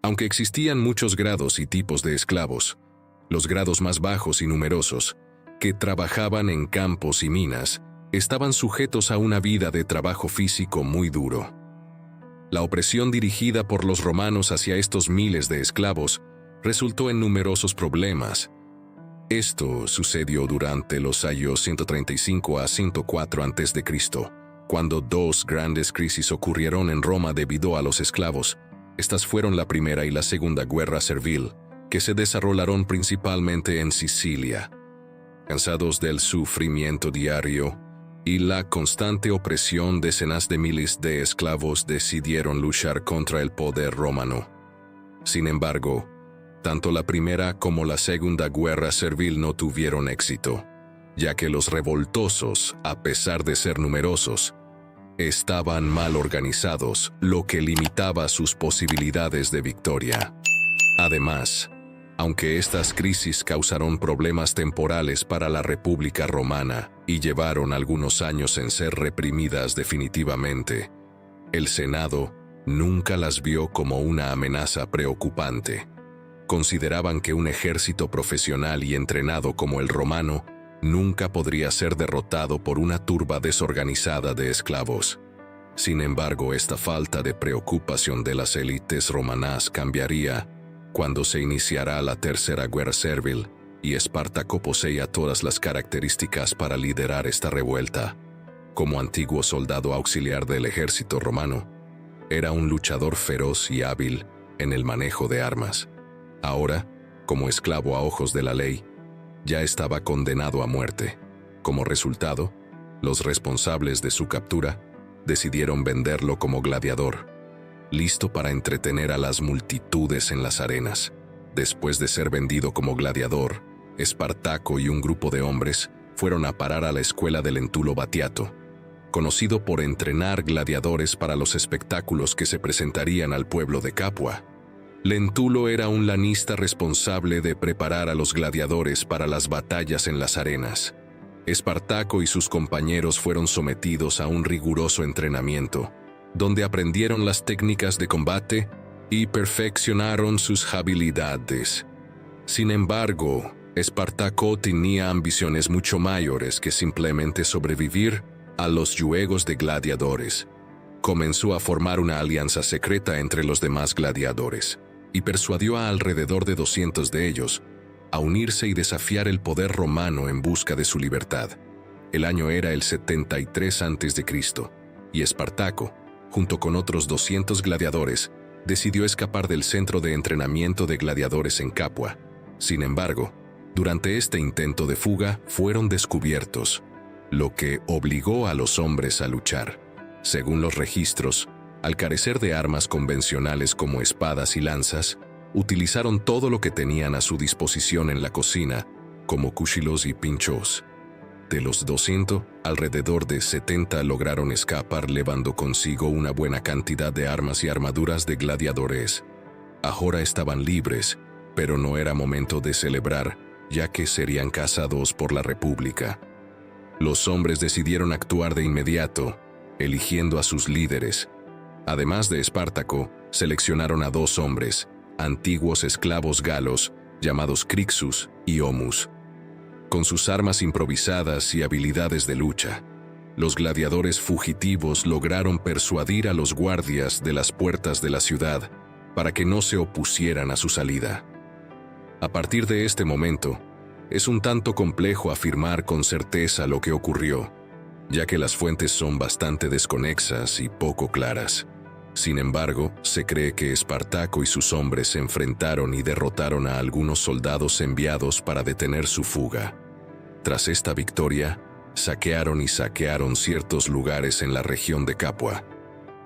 Aunque existían muchos grados y tipos de esclavos, los grados más bajos y numerosos, que trabajaban en campos y minas, estaban sujetos a una vida de trabajo físico muy duro. La opresión dirigida por los romanos hacia estos miles de esclavos resultó en numerosos problemas. Esto sucedió durante los años 135 a 104 a.C., cuando dos grandes crisis ocurrieron en Roma debido a los esclavos. Estas fueron la Primera y la Segunda Guerra Servil, que se desarrollaron principalmente en Sicilia. Cansados del sufrimiento diario y la constante opresión, decenas de miles de esclavos decidieron luchar contra el poder romano. Sin embargo, tanto la Primera como la Segunda Guerra Servil no tuvieron éxito, ya que los revoltosos, a pesar de ser numerosos, estaban mal organizados, lo que limitaba sus posibilidades de victoria. Además, aunque estas crisis causaron problemas temporales para la República Romana y llevaron algunos años en ser reprimidas definitivamente, el Senado nunca las vio como una amenaza preocupante. Consideraban que un ejército profesional y entrenado como el romano nunca podría ser derrotado por una turba desorganizada de esclavos. Sin embargo, esta falta de preocupación de las élites romanas cambiaría cuando se iniciará la Tercera Guerra Servil y Espartaco poseía todas las características para liderar esta revuelta. Como antiguo soldado auxiliar del ejército romano, era un luchador feroz y hábil en el manejo de armas. Ahora, como esclavo a ojos de la ley, ya estaba condenado a muerte. Como resultado, los responsables de su captura decidieron venderlo como gladiador, listo para entretener a las multitudes en las arenas. Después de ser vendido como gladiador, Espartaco y un grupo de hombres fueron a parar a la escuela de Lentulo Batiato, conocido por entrenar gladiadores para los espectáculos que se presentarían al pueblo de Capua. Lentulo era un lanista responsable de preparar a los gladiadores para las batallas en las arenas. Espartaco y sus compañeros fueron sometidos a un riguroso entrenamiento, donde aprendieron las técnicas de combate y perfeccionaron sus habilidades. Sin embargo, Espartaco tenía ambiciones mucho mayores que simplemente sobrevivir a los juegos de gladiadores. Comenzó a formar una alianza secreta entre los demás gladiadores y persuadió a alrededor de 200 de ellos a unirse y desafiar el poder romano en busca de su libertad. El año era el 73 a.C., y Espartaco, junto con otros 200 gladiadores, decidió escapar del centro de entrenamiento de gladiadores en Capua. Sin embargo, durante este intento de fuga fueron descubiertos, lo que obligó a los hombres a luchar. Según los registros, al carecer de armas convencionales como espadas y lanzas, utilizaron todo lo que tenían a su disposición en la cocina, como cuchillos y pinchos. De los 200, alrededor de 70 lograron escapar llevando consigo una buena cantidad de armas y armaduras de gladiadores. Ahora estaban libres, pero no era momento de celebrar, ya que serían cazados por la República. Los hombres decidieron actuar de inmediato, eligiendo a sus líderes. Además de Espartaco, seleccionaron a 2 hombres, antiguos esclavos galos, llamados Crixus y Homus. Con sus armas improvisadas y habilidades de lucha, los gladiadores fugitivos lograron persuadir a los guardias de las puertas de la ciudad para que no se opusieran a su salida. A partir de este momento, es un tanto complejo afirmar con certeza lo que ocurrió, ya que las fuentes son bastante desconexas y poco claras. Sin embargo, se cree que Espartaco y sus hombres se enfrentaron y derrotaron a algunos soldados enviados para detener su fuga. Tras esta victoria, saquearon ciertos lugares en la región de Capua.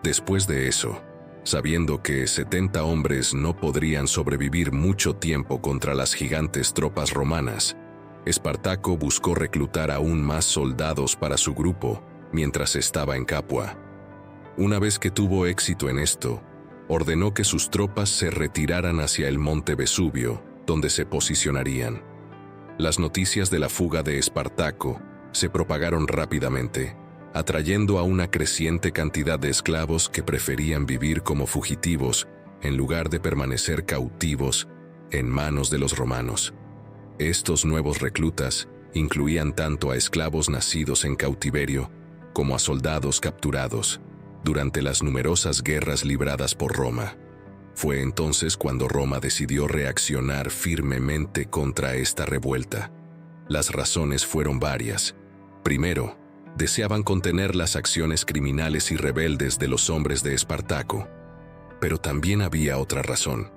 Después de eso, sabiendo que 70 hombres no podrían sobrevivir mucho tiempo contra las gigantes tropas romanas, Espartaco buscó reclutar aún más soldados para su grupo mientras estaba en Capua. Una vez que tuvo éxito en esto, ordenó que sus tropas se retiraran hacia el monte Vesubio, donde se posicionarían. Las noticias de la fuga de Espartaco se propagaron rápidamente, atrayendo a una creciente cantidad de esclavos que preferían vivir como fugitivos en lugar de permanecer cautivos en manos de los romanos. Estos nuevos reclutas incluían tanto a esclavos nacidos en cautiverio como a soldados capturados durante las numerosas guerras libradas por Roma. Fue entonces cuando Roma decidió reaccionar firmemente contra esta revuelta. Las razones fueron varias. Primero, deseaban contener las acciones criminales y rebeldes de los hombres de Espartaco. Pero también había otra razón.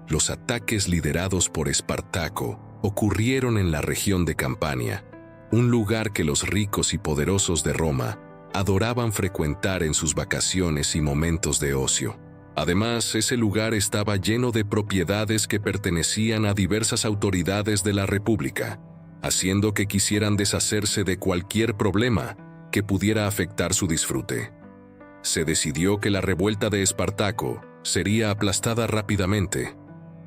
Los ataques liderados por Espartaco ocurrieron en la región de Campania, un lugar que los ricos y poderosos de Roma adoraban frecuentar en sus vacaciones y momentos de ocio. Además, ese lugar estaba lleno de propiedades que pertenecían a diversas autoridades de la República, haciendo que quisieran deshacerse de cualquier problema que pudiera afectar su disfrute. Se decidió que la revuelta de Espartaco sería aplastada rápidamente.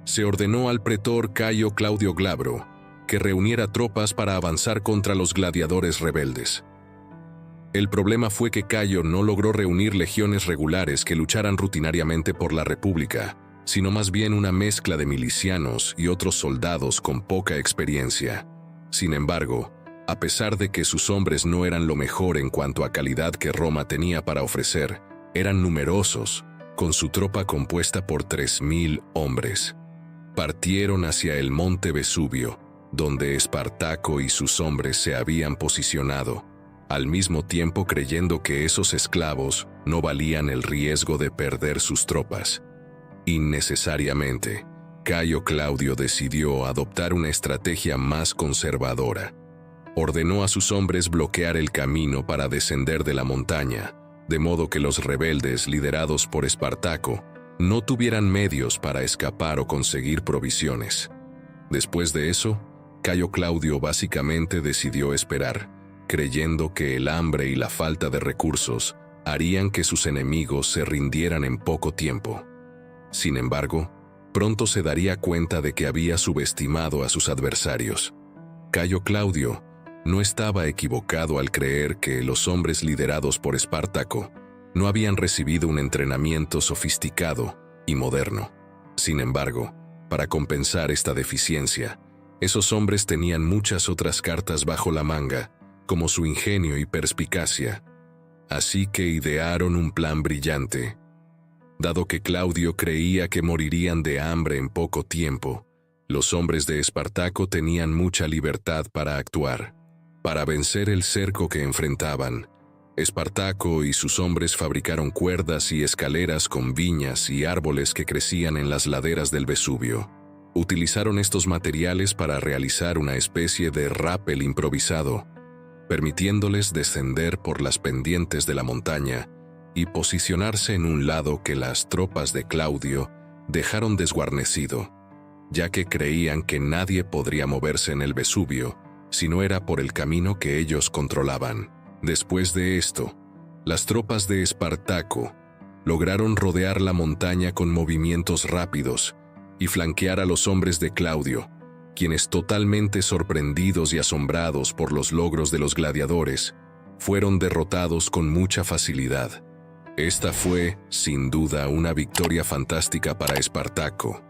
Se ordenó al pretor Cayo Claudio Glabro que reuniera tropas para avanzar contra los gladiadores rebeldes. El problema fue que Cayo no logró reunir legiones regulares que lucharan rutinariamente por la República, sino más bien una mezcla de milicianos y otros soldados con poca experiencia. Sin embargo, a pesar de que sus hombres no eran lo mejor en cuanto a calidad que Roma tenía para ofrecer, eran numerosos, con su tropa compuesta por 3.000 hombres. Partieron hacia el monte Vesubio, donde Espartaco y sus hombres se habían posicionado, al mismo tiempo creyendo que esos esclavos no valían el riesgo de perder sus tropas. Innecesariamente, Cayo Claudio decidió adoptar una estrategia más conservadora. Ordenó a sus hombres bloquear el camino para descender de la montaña, de modo que los rebeldes liderados por Espartaco no tuvieran medios para escapar o conseguir provisiones. Después de eso, Cayo Claudio básicamente decidió esperar, creyendo que el hambre y la falta de recursos harían que sus enemigos se rindieran en poco tiempo. Sin embargo, pronto se daría cuenta de que había subestimado a sus adversarios. Cayo Claudio no estaba equivocado al creer que los hombres liderados por Espartaco no habían recibido un entrenamiento sofisticado y moderno. Sin embargo, para compensar esta deficiencia, esos hombres tenían muchas otras cartas bajo la manga, como su ingenio y perspicacia. Así que idearon un plan brillante. Dado que Claudio creía que morirían de hambre en poco tiempo, los hombres de Espartaco tenían mucha libertad para actuar. Para vencer el cerco que enfrentaban, Espartaco y sus hombres fabricaron cuerdas y escaleras con viñas y árboles que crecían en las laderas del Vesubio. Utilizaron estos materiales para realizar una especie de rápel improvisado, permitiéndoles descender por las pendientes de la montaña y posicionarse en un lado que las tropas de Claudio dejaron desguarnecido, ya que creían que nadie podría moverse en el Vesubio si no era por el camino que ellos controlaban. Después de esto, las tropas de Espartaco lograron rodear la montaña con movimientos rápidos y flanquear a los hombres de Claudio, quienes, totalmente sorprendidos y asombrados por los logros de los gladiadores, fueron derrotados con mucha facilidad. Esta fue, sin duda, una victoria fantástica para Espartaco,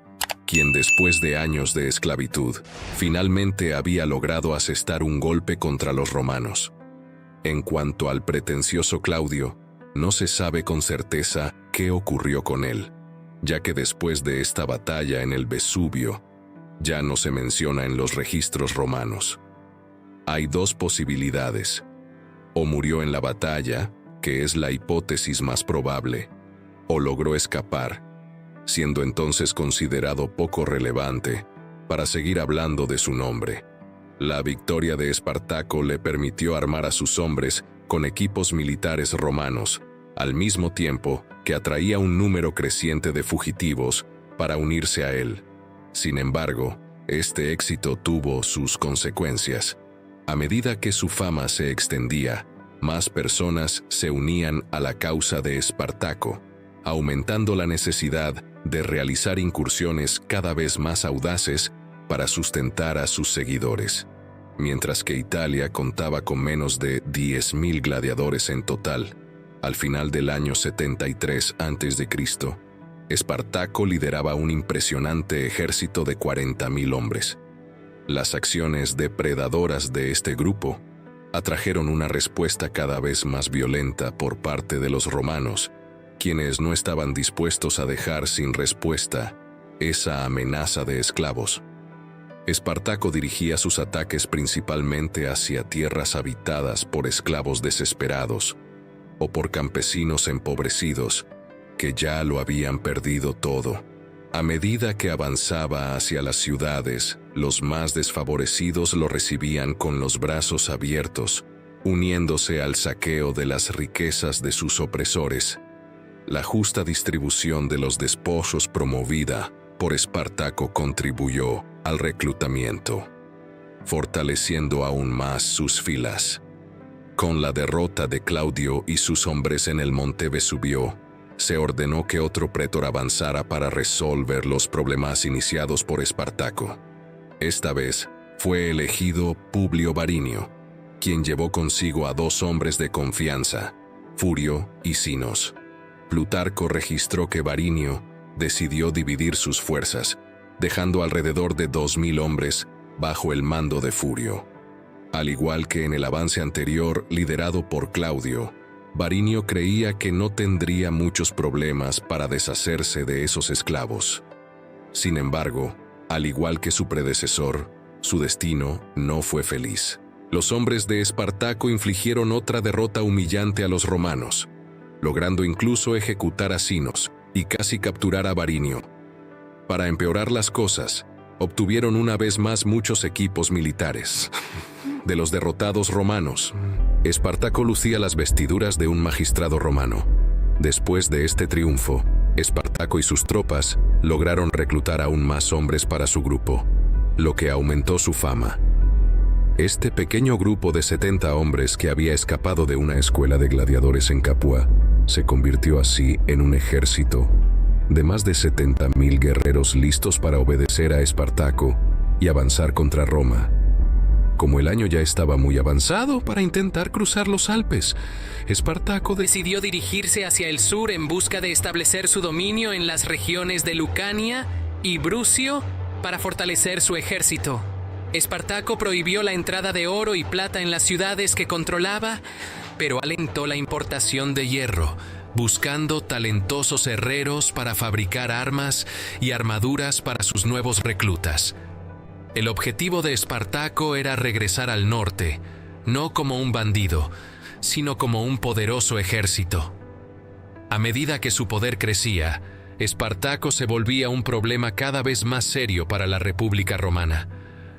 quien después de años de esclavitud, finalmente había logrado asestar un golpe contra los romanos. En cuanto al pretencioso Claudio, no se sabe con certeza qué ocurrió con él, ya que después de esta batalla en el Vesubio, ya no se menciona en los registros romanos. Hay dos posibilidades: o murió en la batalla, que es la hipótesis más probable, o logró escapar, siendo entonces considerado poco relevante para seguir hablando de su nombre. La victoria de Espartaco le permitió armar a sus hombres con equipos militares romanos, al mismo tiempo que atraía un número creciente de fugitivos para unirse a él. Sin embargo, este éxito tuvo sus consecuencias. A medida que su fama se extendía, más personas se unían a la causa de Espartaco, aumentando la necesidad de realizar incursiones cada vez más audaces para sustentar a sus seguidores. Mientras que Italia contaba con menos de 10.000 gladiadores en total, al final del año 73 a.C., Espartaco lideraba un impresionante ejército de 40.000 hombres. Las acciones depredadoras de este grupo atrajeron una respuesta cada vez más violenta por parte de los romanos, quienes no estaban dispuestos a dejar sin respuesta esa amenaza de esclavos. Espartaco dirigía sus ataques principalmente hacia tierras habitadas por esclavos desesperados o por campesinos empobrecidos que ya lo habían perdido todo. A medida que avanzaba hacia las ciudades, los más desfavorecidos lo recibían con los brazos abiertos, uniéndose al saqueo de las riquezas de sus opresores. La justa distribución de los despojos promovida por Espartaco contribuyó al reclutamiento, fortaleciendo aún más sus filas. Con la derrota de Claudio y sus hombres en el monte Vesubio, se ordenó que otro pretor avanzara para resolver los problemas iniciados por Espartaco. Esta vez fue elegido Publio Varinio, quien llevó consigo a 2 hombres de confianza, Furio y Sinos. Plutarco registró que Varinio decidió dividir sus fuerzas, dejando alrededor de 2.000 hombres bajo el mando de Furio. Al igual que en el avance anterior liderado por Claudio, Varinio creía que no tendría muchos problemas para deshacerse de esos esclavos. Sin embargo, al igual que su predecesor, su destino no fue feliz. Los hombres de Espartaco infligieron otra derrota humillante a los romanos, logrando incluso ejecutar a Sinos y casi capturar a Varinio. Para empeorar las cosas, obtuvieron una vez más muchos equipos militares de los derrotados romanos. Espartaco lucía las vestiduras de un magistrado romano. Después de este triunfo, Espartaco y sus tropas lograron reclutar aún más hombres para su grupo, lo que aumentó su fama. Este pequeño grupo de 70 hombres que había escapado de una escuela de gladiadores en Capua se convirtió así en un ejército de más de 70.000 guerreros listos para obedecer a Espartaco y avanzar contra Roma. Como el año ya estaba muy avanzado para intentar cruzar los Alpes, Espartaco decidió dirigirse hacia el sur en busca de establecer su dominio en las regiones de Lucania y Brucio para fortalecer su ejército. Espartaco prohibió la entrada de oro y plata en las ciudades que controlaba, pero alentó la importación de hierro, buscando talentosos herreros para fabricar armas y armaduras para sus nuevos reclutas. El objetivo de Espartaco era regresar al norte, no como un bandido, sino como un poderoso ejército. A medida que su poder crecía, Espartaco se volvía un problema cada vez más serio para la República Romana.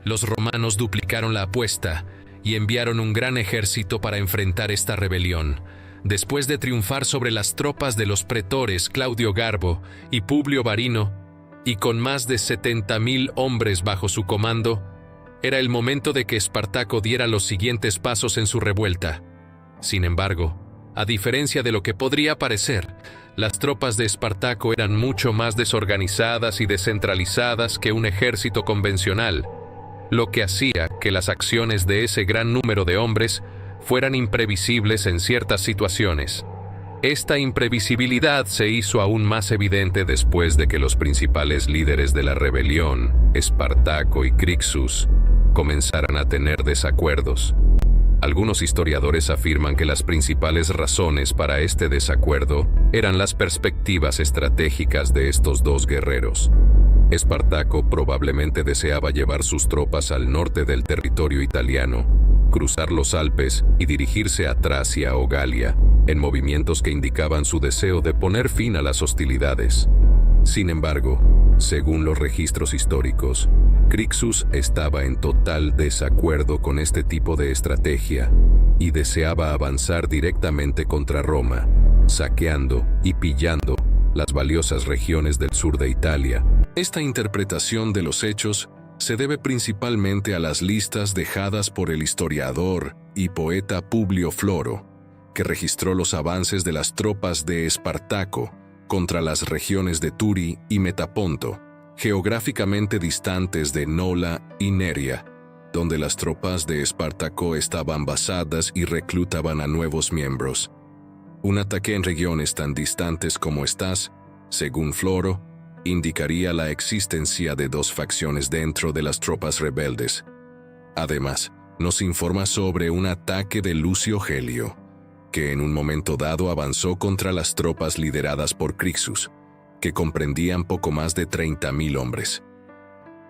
Los romanos duplicaron la apuesta y enviaron un gran ejército para enfrentar esta rebelión. Después de triunfar sobre las tropas de los pretores Claudio Garbo y Publio Varino, y con más de 70.000 hombres bajo su comando, era el momento de que Espartaco diera los siguientes pasos en su revuelta. Sin embargo, a diferencia de lo que podría parecer, las tropas de Espartaco eran mucho más desorganizadas y descentralizadas que un ejército convencional, lo que hacía que las acciones de ese gran número de hombres fueran imprevisibles en ciertas situaciones. Esta imprevisibilidad se hizo aún más evidente después de que los principales líderes de la rebelión, Espartaco y Crixus, comenzaran a tener desacuerdos. Algunos historiadores afirman que las principales razones para este desacuerdo eran las perspectivas estratégicas de estos dos guerreros. Espartaco probablemente deseaba llevar sus tropas al norte del territorio italiano, cruzar los Alpes y dirigirse a Tracia o Galia, en movimientos que indicaban su deseo de poner fin a las hostilidades. Sin embargo, según los registros históricos, Crixus estaba en total desacuerdo con este tipo de estrategia y deseaba avanzar directamente contra Roma, saqueando y pillando las valiosas regiones del sur de Italia. Esta interpretación de los hechos se debe principalmente a las listas dejadas por el historiador y poeta Publio Floro, que registró los avances de las tropas de Espartaco contra las regiones de Turi y Metaponto, geográficamente distantes de Nola y Neria, donde las tropas de Espartaco estaban basadas y reclutaban a nuevos miembros. Un ataque en regiones tan distantes como estas según Floro, indicaría la existencia de dos facciones dentro de las tropas rebeldes. Además, nos informa sobre un ataque de Lucio Gelio, que en un momento dado avanzó contra las tropas lideradas por Crixus, que comprendían poco más de 30.000 hombres.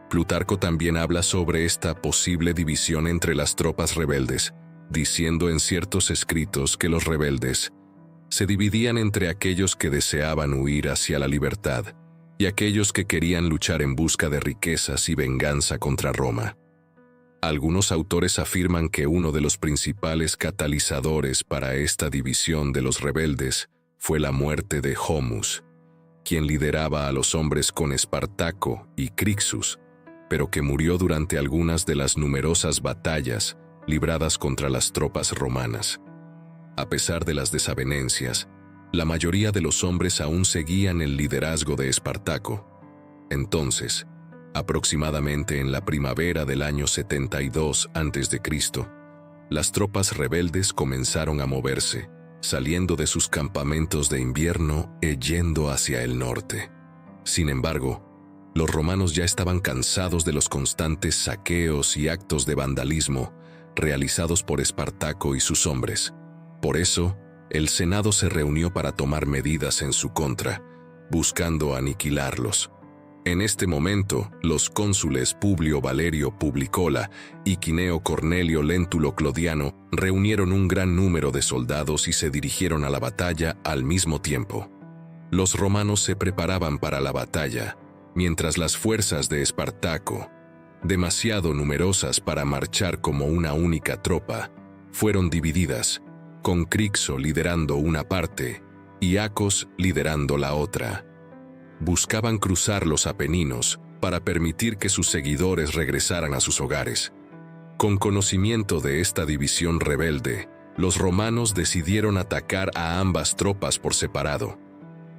Plutarco también habla sobre esta posible división entre las tropas rebeldes, diciendo en ciertos escritos que los rebeldes se dividían entre aquellos que deseaban huir hacia la libertad y aquellos que querían luchar en busca de riquezas y venganza contra Roma. Algunos autores afirman que uno de los principales catalizadores para esta división de los rebeldes fue la muerte de Homus, quien lideraba a los hombres con Espartaco y Crixus, pero que murió durante algunas de las numerosas batallas libradas contra las tropas romanas. A pesar de las desavenencias, la mayoría de los hombres aún seguían el liderazgo de Espartaco. Entonces, aproximadamente en la primavera del año 72 a.C., las tropas rebeldes comenzaron a moverse, saliendo de sus campamentos de invierno e yendo hacia el norte. Sin embargo, los romanos ya estaban cansados de los constantes saqueos y actos de vandalismo realizados por Espartaco y sus hombres. Por eso, el Senado se reunió para tomar medidas en su contra, buscando aniquilarlos. En este momento, los cónsules Publio Valerio Publicola y Quineo Cornelio Lentulo Clodiano reunieron un gran número de soldados y se dirigieron a la batalla al mismo tiempo. Los romanos se preparaban para la batalla, mientras las fuerzas de Espartaco, demasiado numerosas para marchar como una única tropa, fueron divididas, con Crixo liderando una parte y Acos liderando la otra. Buscaban cruzar los Apeninos para permitir que sus seguidores regresaran a sus hogares. Con conocimiento de esta división rebelde, los romanos decidieron atacar a ambas tropas por separado.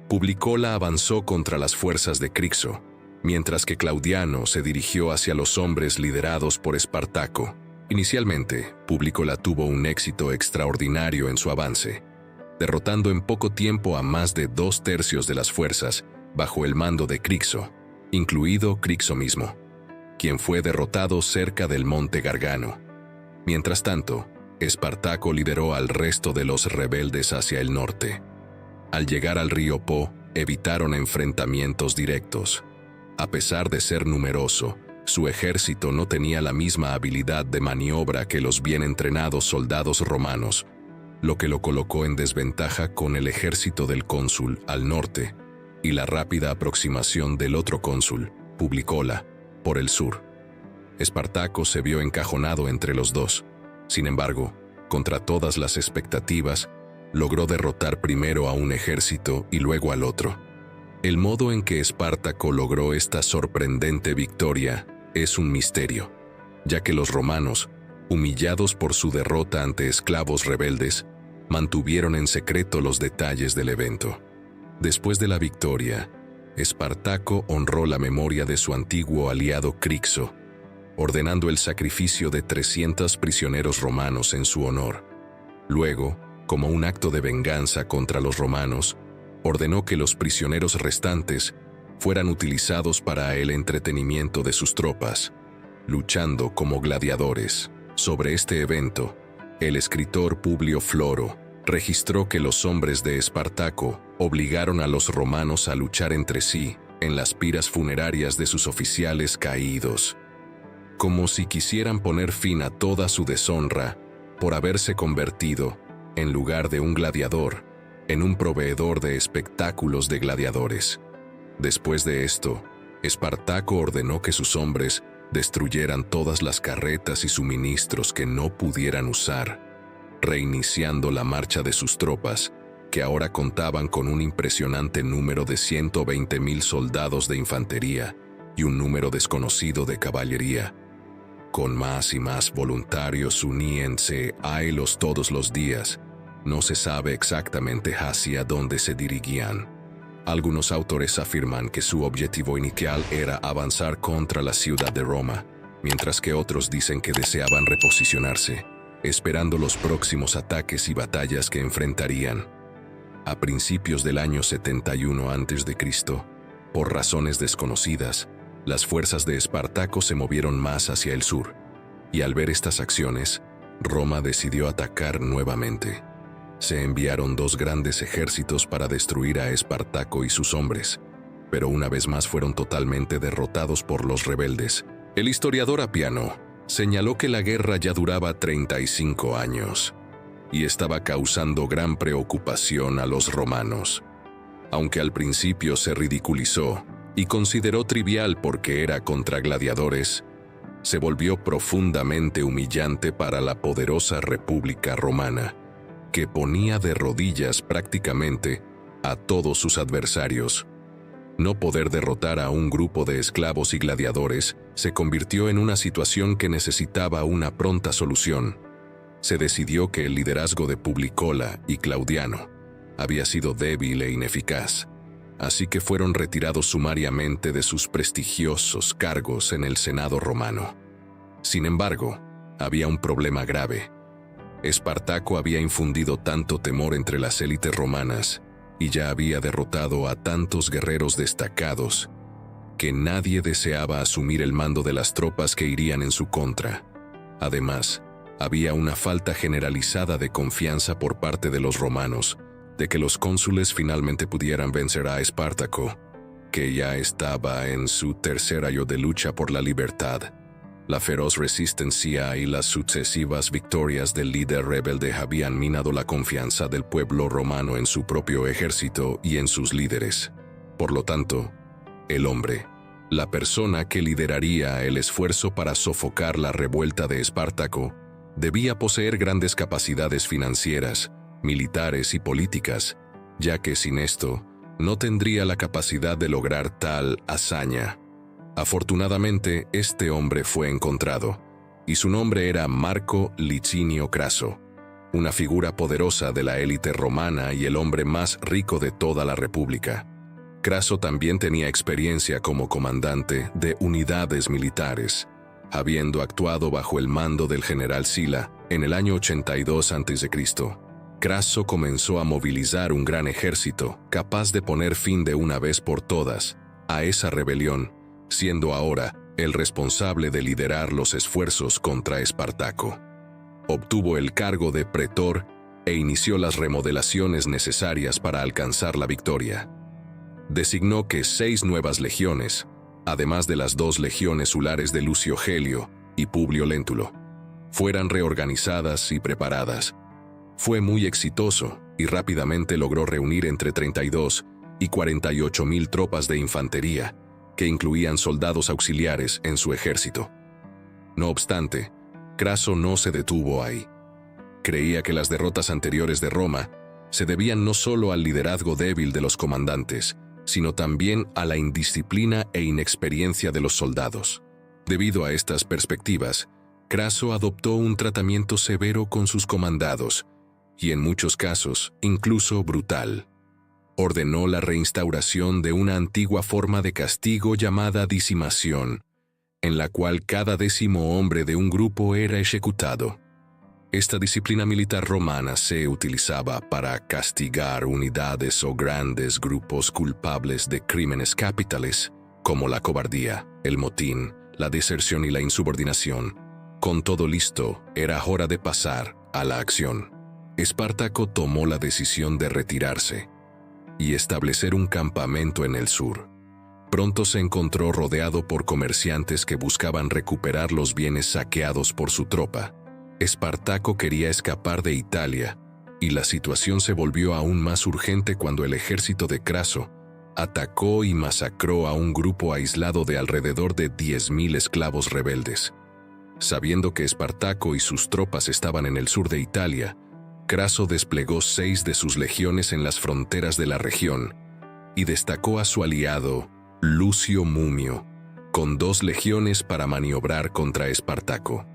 Publicola avanzó contra las fuerzas de Crixo, mientras que Claudiano se dirigió hacia los hombres liderados por Espartaco. Inicialmente, Publicola tuvo un éxito extraordinario en su avance, derrotando en poco tiempo a más de 2/3 de las fuerzas bajo el mando de Crixo, incluido Crixo mismo, quien fue derrotado cerca del monte Gargano. Mientras tanto, Espartaco lideró al resto de los rebeldes hacia el norte. Al llegar al río Po, evitaron enfrentamientos directos. A pesar de ser numeroso, su ejército no tenía la misma habilidad de maniobra que los bien entrenados soldados romanos, lo que lo colocó en desventaja con el ejército del cónsul al norte y la rápida aproximación del otro cónsul, Publicola, por el sur. Espartaco se vio encajonado entre los dos. Sin embargo, contra todas las expectativas, logró derrotar primero a un ejército y luego al otro. El modo en que Espartaco logró esta sorprendente victoria es un misterio, ya que los romanos, humillados por su derrota ante esclavos rebeldes, mantuvieron en secreto los detalles del evento. Después de la victoria, Espartaco honró la memoria de su antiguo aliado Crixo, ordenando el sacrificio de 300 prisioneros romanos en su honor. Luego, como un acto de venganza contra los romanos, ordenó que los prisioneros restantes fueran utilizados para el entretenimiento de sus tropas, luchando como gladiadores. Sobre este evento, el escritor Publio Floro registró que los hombres de Espartaco obligaron a los romanos a luchar entre sí en las piras funerarias de sus oficiales caídos, como si quisieran poner fin a toda su deshonra por haberse convertido, en lugar de un gladiador, en un proveedor de espectáculos de gladiadores. Después de esto, Espartaco ordenó que sus hombres destruyeran todas las carretas y suministros que no pudieran usar, reiniciando la marcha de sus tropas, que ahora contaban con un impresionante número de 120.000 soldados de infantería y un número desconocido de caballería. Con más y más voluntarios uníense a ellos todos los días. No se sabe exactamente hacia dónde se dirigían. Algunos autores afirman que su objetivo inicial era avanzar contra la ciudad de Roma, mientras que otros dicen que deseaban reposicionarse, esperando los próximos ataques y batallas que enfrentarían. A principios del año 71 a.C., por razones desconocidas, las fuerzas de Espartaco se movieron más hacia el sur, y al ver estas acciones, Roma decidió atacar nuevamente. Se enviaron 2 grandes ejércitos para destruir a Espartaco y sus hombres, pero una vez más fueron totalmente derrotados por los rebeldes. El historiador Apiano señaló que la guerra ya duraba 35 años y estaba causando gran preocupación a los romanos. Aunque al principio se ridiculizó y consideró trivial porque era contra gladiadores, se volvió profundamente humillante para la poderosa República Romana, que ponía de rodillas prácticamente a todos sus adversarios. No poder derrotar a un grupo de esclavos y gladiadores se convirtió en una situación que necesitaba una pronta solución. Se decidió que el liderazgo de Publicola y Claudiano había sido débil e ineficaz, así que fueron retirados sumariamente de sus prestigiosos cargos en el Senado romano. Sin embargo, había un problema grave. Espartaco había infundido tanto temor entre las élites romanas y ya había derrotado a tantos guerreros destacados que nadie deseaba asumir el mando de las tropas que irían en su contra. Además, había una falta generalizada de confianza por parte de los romanos de que los cónsules finalmente pudieran vencer a Espartaco, que ya estaba en su tercer año de lucha por la libertad. La feroz resistencia y las sucesivas victorias del líder rebelde habían minado la confianza del pueblo romano en su propio ejército y en sus líderes. Por lo tanto, el hombre, la persona que lideraría el esfuerzo para sofocar la revuelta de Espartaco, debía poseer grandes capacidades financieras, militares y políticas, ya que sin esto no tendría la capacidad de lograr tal hazaña. Afortunadamente, este hombre fue encontrado, y su nombre era Marco Licinio Craso, una figura poderosa de la élite romana y el hombre más rico de toda la República. Craso también tenía experiencia como comandante de unidades militares, habiendo actuado bajo el mando del general Sila en el año 82 a.C. Craso comenzó a movilizar un gran ejército capaz de poner fin de una vez por todas a esa rebelión, siendo ahora el responsable de liderar los esfuerzos contra Espartaco. Obtuvo el cargo de pretor e inició las remodelaciones necesarias para alcanzar la victoria. Designó que 6 nuevas legiones, además de las 2 legiones ulares de Lucio Gelio y Publio Léntulo, fueran reorganizadas y preparadas. Fue muy exitoso y rápidamente logró reunir entre 32 y 48,000 tropas de infantería, que incluían soldados auxiliares en su ejército. No obstante, Craso no se detuvo ahí. Creía que las derrotas anteriores de Roma se debían no solo al liderazgo débil de los comandantes, sino también a la indisciplina e inexperiencia de los soldados. Debido a estas perspectivas, Craso adoptó un tratamiento severo con sus comandados, y en muchos casos, incluso brutal. Ordenó la reinstauración de una antigua forma de castigo llamada dicimación, en la cual cada 10º hombre de un grupo era ejecutado. Esta disciplina militar romana se utilizaba para castigar unidades o grandes grupos culpables de crímenes capitales, como la cobardía, el motín, la deserción y la insubordinación. Con todo listo, era hora de pasar a la acción. Espartaco tomó la decisión de retirarse y establecer un campamento en el sur. Pronto se encontró rodeado por comerciantes que buscaban recuperar los bienes saqueados por su tropa. Espartaco quería escapar de Italia, y la situación se volvió aún más urgente cuando el ejército de Craso atacó y masacró a un grupo aislado de alrededor de 10,000 esclavos rebeldes. Sabiendo que Espartaco y sus tropas estaban en el sur de Italia, Craso desplegó 6 de sus legiones en las fronteras de la región y destacó a su aliado, Lucio Mumio, con 2 legiones para maniobrar contra Espartaco.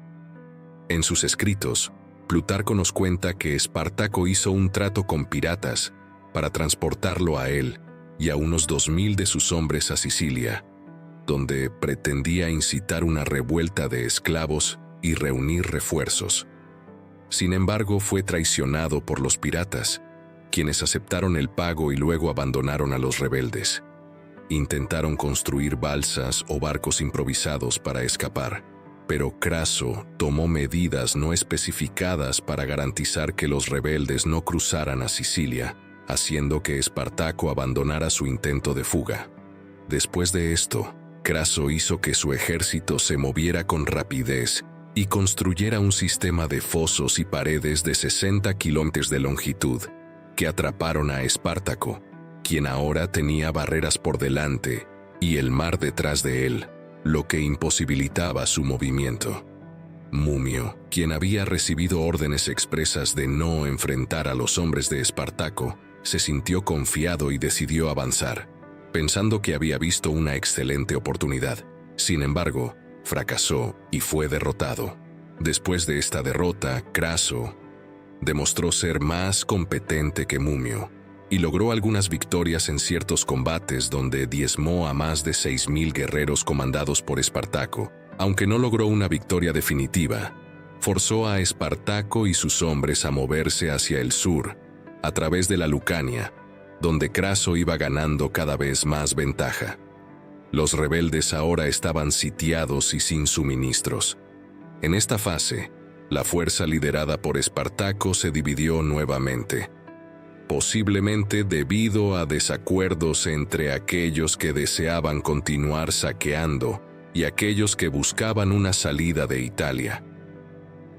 En sus escritos, Plutarco nos cuenta que Espartaco hizo un trato con piratas para transportarlo a él y a unos 2,000 de sus hombres a Sicilia, donde pretendía incitar una revuelta de esclavos y reunir refuerzos. Sin embargo, fue traicionado por los piratas quienes aceptaron el pago y luego abandonaron a los rebeldes. Intentaron construir balsas o barcos improvisados para escapar, pero Craso tomó medidas no especificadas para garantizar que los rebeldes no cruzaran a Sicilia, haciendo que Espartaco abandonara su intento de fuga. Después de esto, Craso hizo que su ejército se moviera con rapidez y construyera un sistema de fosos y paredes de 60 kilómetros de longitud que atraparon a Espartaco, quien ahora tenía barreras por delante y el mar detrás de él, lo que imposibilitaba su movimiento. Mumio, quien había recibido órdenes expresas de no enfrentar a los hombres de Espartaco, se sintió confiado y decidió avanzar, pensando que había visto una excelente oportunidad. Sin embargo, fracasó y fue derrotado. Después de esta derrota, Craso demostró ser más competente que Mumio y logró algunas victorias en ciertos combates donde diezmó a más de 6.000 guerreros comandados por Espartaco. Aunque no logró una victoria definitiva, forzó a Espartaco y sus hombres a moverse hacia el sur, a través de la Lucania, donde Craso iba ganando cada vez más ventaja. Los rebeldes ahora estaban sitiados y sin suministros. En esta fase, la fuerza liderada por Espartaco se dividió nuevamente, posiblemente debido a desacuerdos entre aquellos que deseaban continuar saqueando y aquellos que buscaban una salida de Italia.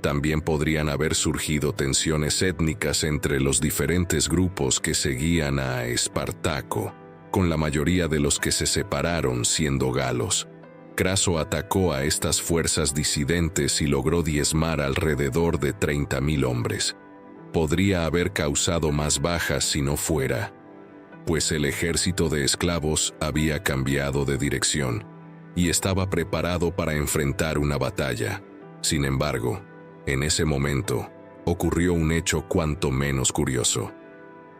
También podrían haber surgido tensiones étnicas entre los diferentes grupos que seguían a Espartaco, con la mayoría de los que se separaron siendo galos. Craso atacó a estas fuerzas disidentes y logró diezmar alrededor de 30.000 hombres. Podría haber causado más bajas si no fuera, pues el ejército de esclavos había cambiado de dirección y estaba preparado para enfrentar una batalla. Sin embargo, en ese momento, ocurrió un hecho cuanto menos curioso.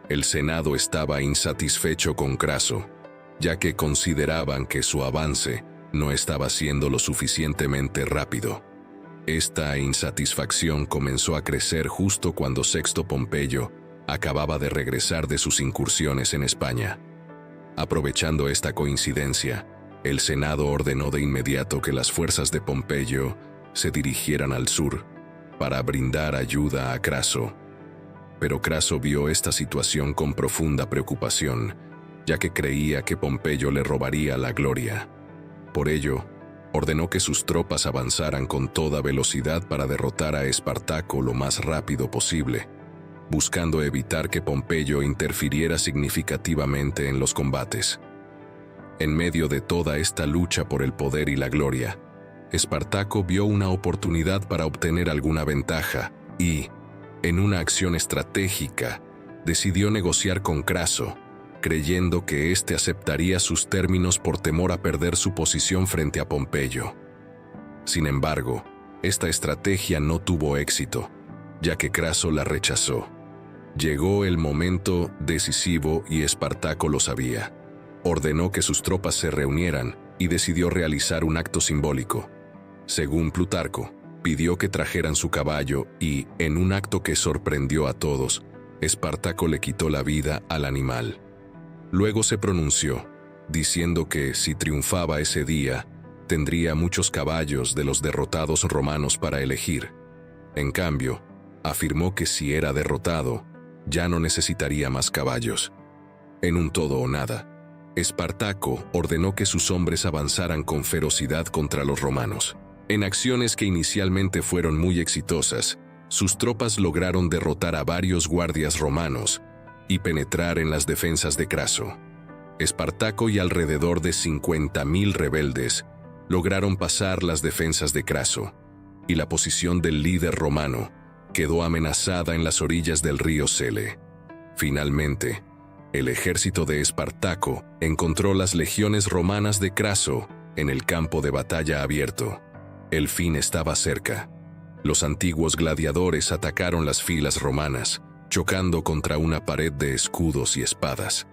El Senado estaba insatisfecho con Craso, ya que consideraban que su avance no estaba siendo lo suficientemente rápido. Esta insatisfacción comenzó a crecer justo cuando Sexto Pompeyo acababa de regresar de sus incursiones en España. Aprovechando esta coincidencia, el Senado ordenó de inmediato que las fuerzas de Pompeyo se dirigieran al sur para brindar ayuda a Craso. Pero Craso vio esta situación con profunda preocupación, ya que creía que Pompeyo le robaría la gloria. Por ello, ordenó que sus tropas avanzaran con toda velocidad para derrotar a Espartaco lo más rápido posible, buscando evitar que Pompeyo interfiriera significativamente en los combates. En medio de toda esta lucha por el poder y la gloria, Espartaco vio una oportunidad para obtener alguna ventaja y, en una acción estratégica, decidió negociar con Craso, creyendo que éste aceptaría sus términos por temor a perder su posición frente a Pompeyo. Sin embargo, esta estrategia no tuvo éxito, ya que Craso la rechazó. Llegó el momento decisivo y Espartaco lo sabía. Ordenó que sus tropas se reunieran y decidió realizar un acto simbólico. Según Plutarco, pidió que trajeran su caballo y, en un acto que sorprendió a todos, Espartaco le quitó la vida al animal. Luego se pronunció, diciendo que si triunfaba ese día, tendría muchos caballos de los derrotados romanos para elegir. En cambio, afirmó que si era derrotado, ya no necesitaría más caballos. En un todo o nada, Espartaco ordenó que sus hombres avanzaran con ferocidad contra los romanos. En acciones que inicialmente fueron muy exitosas, sus tropas lograron derrotar a varios guardias romanos y penetrar en las defensas de Craso. Espartaco y alrededor de 50.000 rebeldes lograron pasar las defensas de Craso, y la posición del líder romano quedó amenazada en las orillas del río Sele. Finalmente, el ejército de Espartaco encontró las legiones romanas de Craso en el campo de batalla abierto. El fin estaba cerca. Los antiguos gladiadores atacaron las filas romanas, chocando contra una pared de escudos y espadas.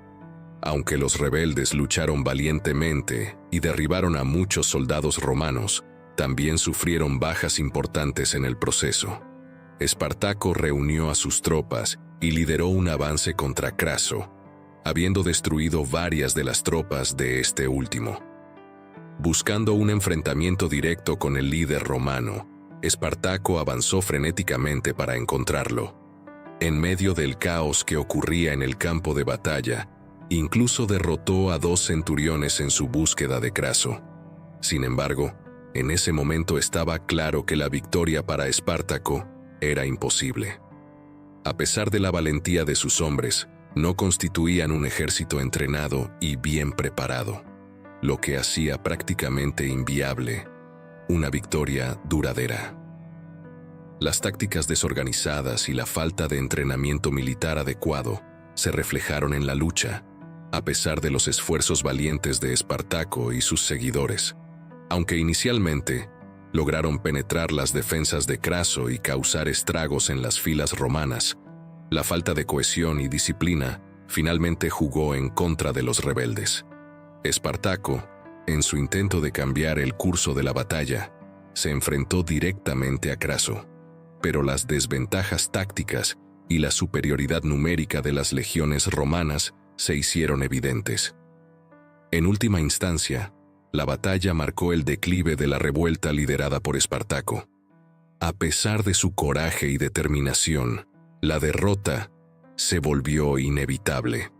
Aunque los rebeldes lucharon valientemente y derribaron a muchos soldados romanos, también sufrieron bajas importantes en el proceso. Espartaco reunió a sus tropas y lideró un avance contra Craso, habiendo destruido varias de las tropas de este último. Buscando un enfrentamiento directo con el líder romano, Espartaco avanzó frenéticamente para encontrarlo. En medio del caos que ocurría en el campo de batalla, incluso derrotó a 2 centuriones en su búsqueda de Craso. Sin embargo, en ese momento estaba claro que la victoria para Espartaco era imposible. A pesar de la valentía de sus hombres, no constituían un ejército entrenado y bien preparado, lo que hacía prácticamente inviable una victoria duradera. Las tácticas desorganizadas y la falta de entrenamiento militar adecuado se reflejaron en la lucha, a pesar de los esfuerzos valientes de Espartaco y sus seguidores. Aunque inicialmente lograron penetrar las defensas de Craso y causar estragos en las filas romanas, la falta de cohesión y disciplina finalmente jugó en contra de los rebeldes. Espartaco, en su intento de cambiar el curso de la batalla, se enfrentó directamente a Craso, pero las desventajas tácticas y la superioridad numérica de las legiones romanas se hicieron evidentes. En última instancia, la batalla marcó el declive de la revuelta liderada por Espartaco. A pesar de su coraje y determinación, la derrota se volvió inevitable.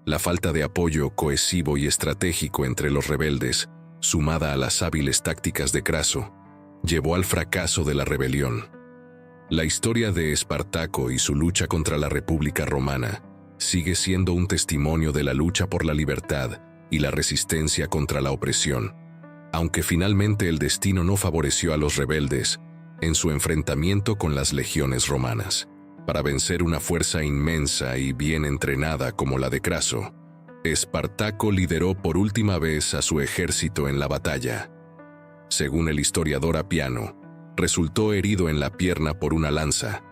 La falta de apoyo cohesivo y estratégico entre los rebeldes, sumada a las hábiles tácticas de Craso, llevó al fracaso de la rebelión. La historia de Espartaco y su lucha contra la República Romana sigue siendo un testimonio de la lucha por la libertad y la resistencia contra la opresión. Aunque finalmente el destino no favoreció a los rebeldes en su enfrentamiento con las legiones romanas. Para vencer una fuerza inmensa y bien entrenada como la de Craso, Espartaco lideró por última vez a su ejército en la batalla. Según el historiador Apiano, resultó herido en la pierna por una lanza,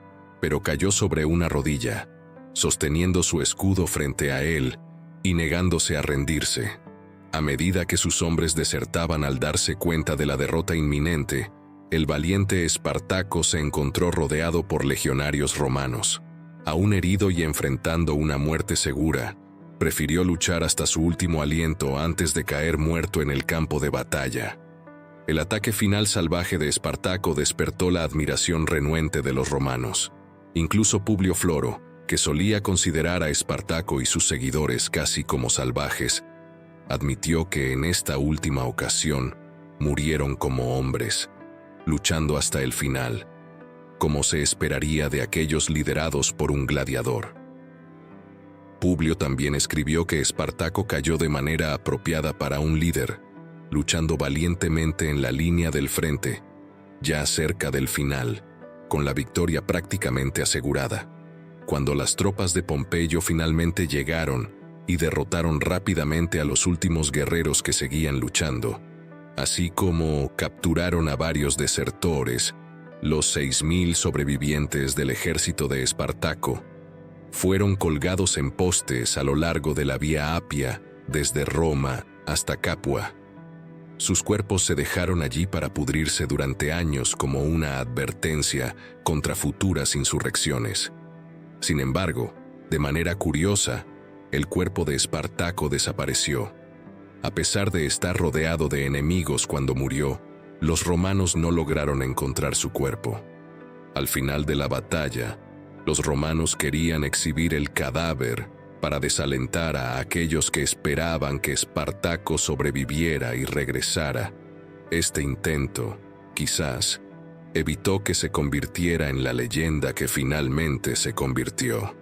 pero cayó sobre una rodilla, sosteniendo su escudo frente a él y negándose a rendirse. A medida que sus hombres desertaban al darse cuenta de la derrota inminente, el valiente Espartaco se encontró rodeado por legionarios romanos. Aún herido y enfrentando una muerte segura, prefirió luchar hasta su último aliento antes de caer muerto en el campo de batalla. El ataque final salvaje de Espartaco despertó la admiración renuente de los romanos. Incluso Publio Floro, que solía considerar a Espartaco y sus seguidores casi como salvajes, admitió que en esta última ocasión murieron como hombres, luchando hasta el final, como se esperaría de aquellos liderados por un gladiador. Publio también escribió que Espartaco cayó de manera apropiada para un líder, luchando valientemente en la línea del frente, ya cerca del final, con la victoria prácticamente asegurada. Cuando las tropas de Pompeyo finalmente llegaron y derrotaron rápidamente a los últimos guerreros que seguían luchando, así como capturaron a varios desertores, los 6.000 sobrevivientes del ejército de Espartaco fueron colgados en postes a lo largo de la Vía Apia, desde Roma hasta Capua. Sus cuerpos se dejaron allí para pudrirse durante años como una advertencia contra futuras insurrecciones. Sin embargo, de manera curiosa, el cuerpo de Espartaco desapareció. A pesar de estar rodeado de enemigos cuando murió, los romanos no lograron encontrar su cuerpo. Al final de la batalla, los romanos querían exhibir el cadáver para desalentar a aquellos que esperaban que Espartaco sobreviviera y regresara. Este intento, quizás, evitó que se convirtiera en la leyenda que finalmente se convirtió.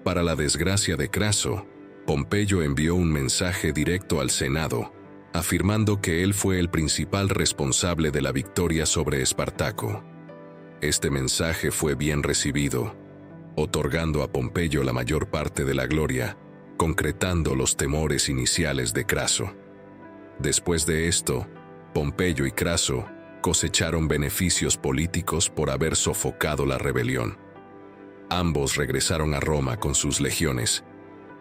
Para la desgracia de Craso, Pompeyo envió un mensaje directo al Senado, afirmando que él fue el principal responsable de la victoria sobre Espartaco. Este mensaje fue bien recibido, otorgando a Pompeyo la mayor parte de la gloria, concretando los temores iniciales de Craso. Después de esto, Pompeyo y Craso cosecharon beneficios políticos por haber sofocado la rebelión. Ambos regresaron a Roma con sus legiones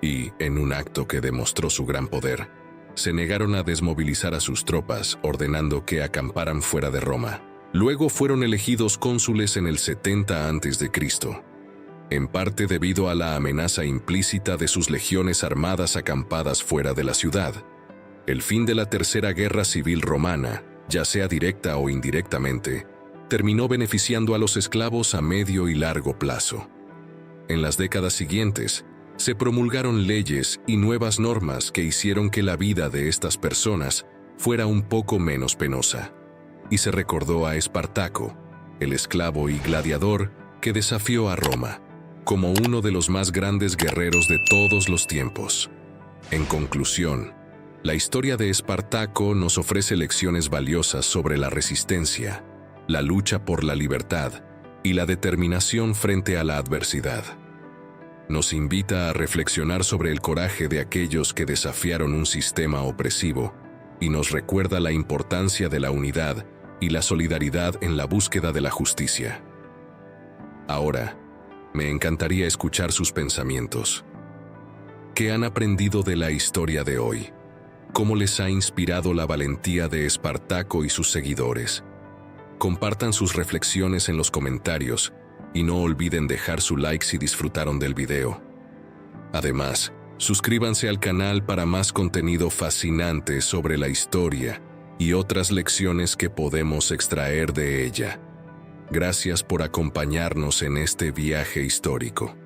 y, en un acto que demostró su gran poder, se negaron a desmovilizar a sus tropas, ordenando que acamparan fuera de Roma. Luego fueron elegidos cónsules en el 70 a.C. en parte debido a la amenaza implícita de sus legiones armadas acampadas fuera de la ciudad. El fin de la Tercera Guerra Civil Romana, ya sea directa o indirectamente, terminó beneficiando a los esclavos a medio y largo plazo. En las décadas siguientes, se promulgaron leyes y nuevas normas que hicieron que la vida de estas personas fuera un poco menos penosa, y se recordó a Espartaco, el esclavo y gladiador que desafió a Roma, como uno de los más grandes guerreros de todos los tiempos. En conclusión, la historia de Espartaco nos ofrece lecciones valiosas sobre la resistencia, la lucha por la libertad y la determinación frente a la adversidad. Nos invita a reflexionar sobre el coraje de aquellos que desafiaron un sistema opresivo y nos recuerda la importancia de la unidad y la solidaridad en la búsqueda de la justicia. Ahora, me encantaría escuchar sus pensamientos. ¿Qué han aprendido de la historia de hoy? ¿Cómo les ha inspirado la valentía de Espartaco y sus seguidores? Compartan sus reflexiones en los comentarios y no olviden dejar su like si disfrutaron del video. Además, suscríbanse al canal para más contenido fascinante sobre la historia y otras lecciones que podemos extraer de ella. Gracias por acompañarnos en este viaje histórico.